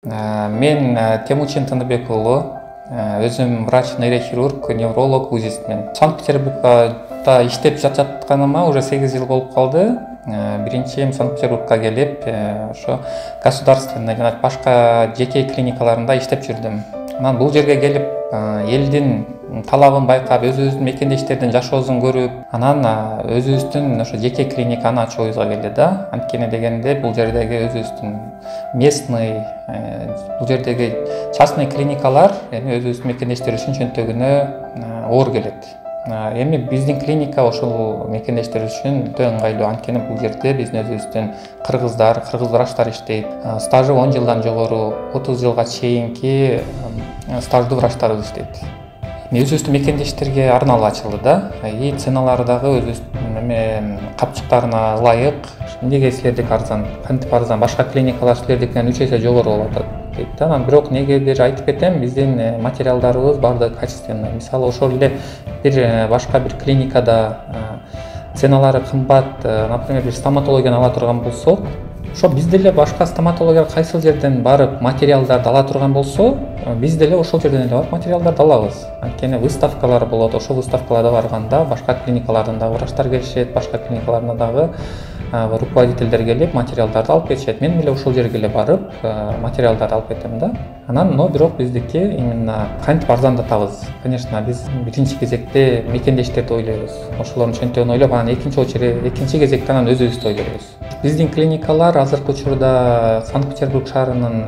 Мен Темучин Тыныбек уулу, өзүм врач, нейрохирург, невролог, УЗИстмин. Санкт-Петербургда иштеп жатканыма уже 8 жыл болуп калды. Биринчи Санкт-Петербургка келип, ошо государственный жана башка жеке клиникаларында иштеп жүрдүм. Анан бул жерге келип, элдин талабын байкап, өзүбүздүн мекендештердин жашоосун көрүп, анан өзүбүздүн ошо жеке клиниканы ачуубузга келди да. Анткени дегенде бул жердеги өзүбүздүн местный, бул жердеги частный клиникалар эми өзүбүздүн мекендештер үчүн чөнтөгүнө оор келет. Эми биздин клиника ошол мекендештер үчүн өтө ыңгайлуу. Анткени бул жерде биздин өзүбүздүн кыргыз врачтар иштейт. Стажы 10 жылдан жогору, 30 жылга чейинки стаждуу врачтарыбыз иштейт. Өзүбүздүн мекендештерге арналып ачылды да. И ценалары дагы өзүбүздүн капчыктарына ылайык. Эмнеге силердики арзан? Кантип арзан? Башка клиникалар силердикинен 3 эсе жогору болуп атат дейт да. Анан бирок негедир айтып кетем, биздин материалдарыбыз баардыгы качественный. Мисалы ошол эле башка бир клиникада ценалары кымбат, например, бир стоматологияны ала турган болсок, ошо биз деле башка стоматология кайсыл жерден барып материалдарды ала турган болсо, биз деле ошол жерден эле барып материалдарды алабыз. Анткени выставкалар болот, ошол выставкаларга барганда башка клиникалардан дагы врачтар келишет, башка клиникалардан дагы руководителдер келип материалдарды алып кетишет. Мен деле ошол жерге эле барып материалдарды алып кетем да. Анан бирок биздики именно кантип арзандатабыз. Конечно, биз биринчи кезекте мекендештерди ойлойбуз. Ошолордун чөнтөгүн ойлоп, анан экинчи кезекте анан өзүбүздү ойлойбуз. Биздин клиникалар азыркы учурда Санкт-Петербург шаарынын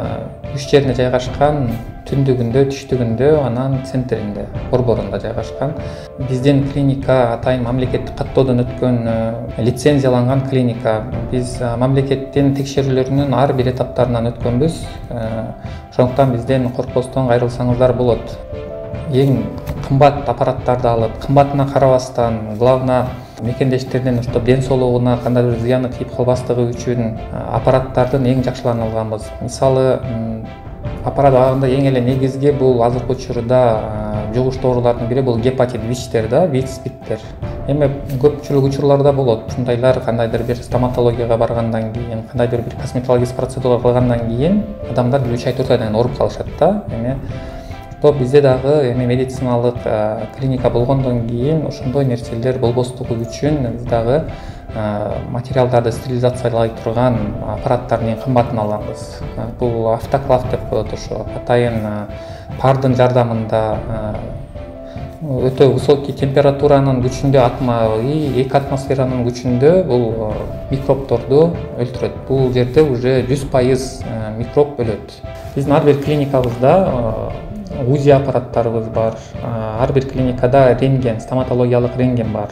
3 жерине жайгашкан: түндүгүндө, түштүгүндө, анан центринде, борборунда жайгашкан. Биздин клиника атайын мамлекеттик каттоодон өткөн, лицензияланган клиника. Биз мамлекеттин текшерүүлөрүнүн ар бир этаптарынан өткөнбүз. Ошондуктан бизден коркпостон кайрылсаңыздар болот. Эң кымбат аппараттарды алып, кымбатына карабастан, главное мекендештердин ден соолугуна кандайдыр бир зыяны тийип калбастыгы үчүн аппараттардын эң жакшыларын алганбыз. Мисалы, аппарат абагында эң эле негизги бул азыркы учурда жугуштуу оорулардын бири бул гепатит ВИЧтер да, ВИЧ-спидтер. Эми көпчүлүк учурларда болот. Ушундайлар кандайдыр бир стоматологияга баргандан кийин, кандайдыр бир косметологический процедура кылгандан кийин адамдар 3 ай 4 айдан кийин ооруп калышат да. Бизде дагы медициналык клиника болгондон кийин ошондой нерселер болбостугу үчүн биз дагы материалдарды стерилизациялай турган аппараттардын эң кымбатын алганбыз. Бул автоклав деп коет, ошо атайын пардын жардамында өтө высокий температуранын күчүндө 2 атмосферанын күчүндө бул микробторду өлтүрөт. Бул жерде уже 100% микроб өлөт. Биздин ар бир клиникабызда УЗИ аппараттарыбыз бар. Ар бир клиникада рентген, стоматологиялык рентген бар.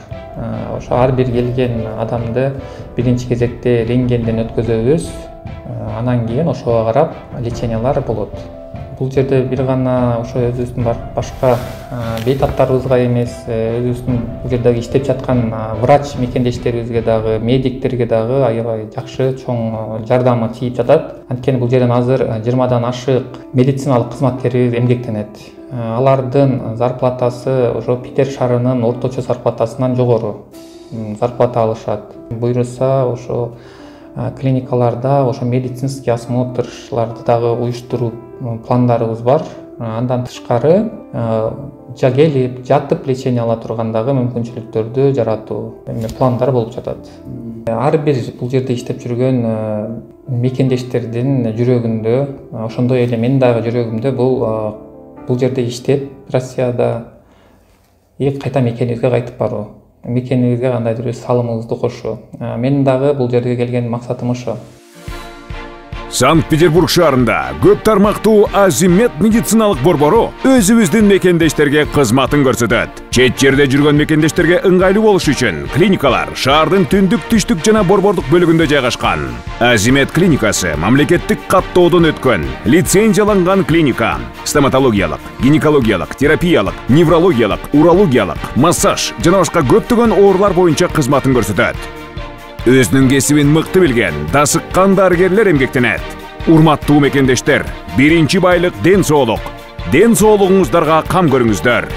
Ошо ар бир келген адамды биринчи кезекте рентгенден өткөзөбүз. Анан кийин ошого карап лечениялар болот. Бул жерде бир гана ошо өзүбүздүн башка бейтаптарыбызга эмес, өзүбүздүн бул жердеги иштеп жаткан врач мекендештерибизге дагы, медиктерге дагы аябай жакшы, чоң жардамы тийип жатат. Анткени бул жерден азыр 20дан ашык медициналык кызматкерибиз эмгектенет. Алардын зарплатасы ошо Питер шаарынын орточо зарплатасынан жогору зарплата алышат. Буйруса ошо клиникаларда ошо медицинский осмотрларды дагы уюштуруу пландарыбыз бар. Андан тышкары келип, жатып лечение ала турган дагы мүмкүнчүлүктөрдү жаратуу пландар болуп жатат. Ар бир бул жерде иштеп жүргөн мекендештердин жүрөгүндө, ошондой эле менин дагы жүрөгүмдө бул жерде иштеп, Россияда кайта мекенибизге кайтып баруу, мекенибизге кандайдыр бир салымыбызды кошуу. Менин дагы бул жерге келген максатым ошо. Санкт-Петербург шаарында көп тармактуу Азимед медициналык борбору өзүбүздүн мекендештерге кызматын көрсөтөт. Чет жерде жүргөн мекендештерге ыңгайлуу болуш үчүн клиникалар шаардын түндүк, түштүк жана борбордук бөлүгүндө жайгашкан. Азимед клиникасы мамлекеттик каттоодон өткөн, лицензияланган клиника. Стоматологиялык, гинекологиялык, терапиялык, неврологиялык, урологиялык, массаж жана башка көптөгөн оорулар боюнча кызматын көрсөтөт. Өзүнүн кесибин мыкты билген, дасыккан дарыгерлер эмгектенет. Урматтуу мекендештер, биринчи байлык ден соолук. Ден соолугуңуздарга кам көрүңүздөр.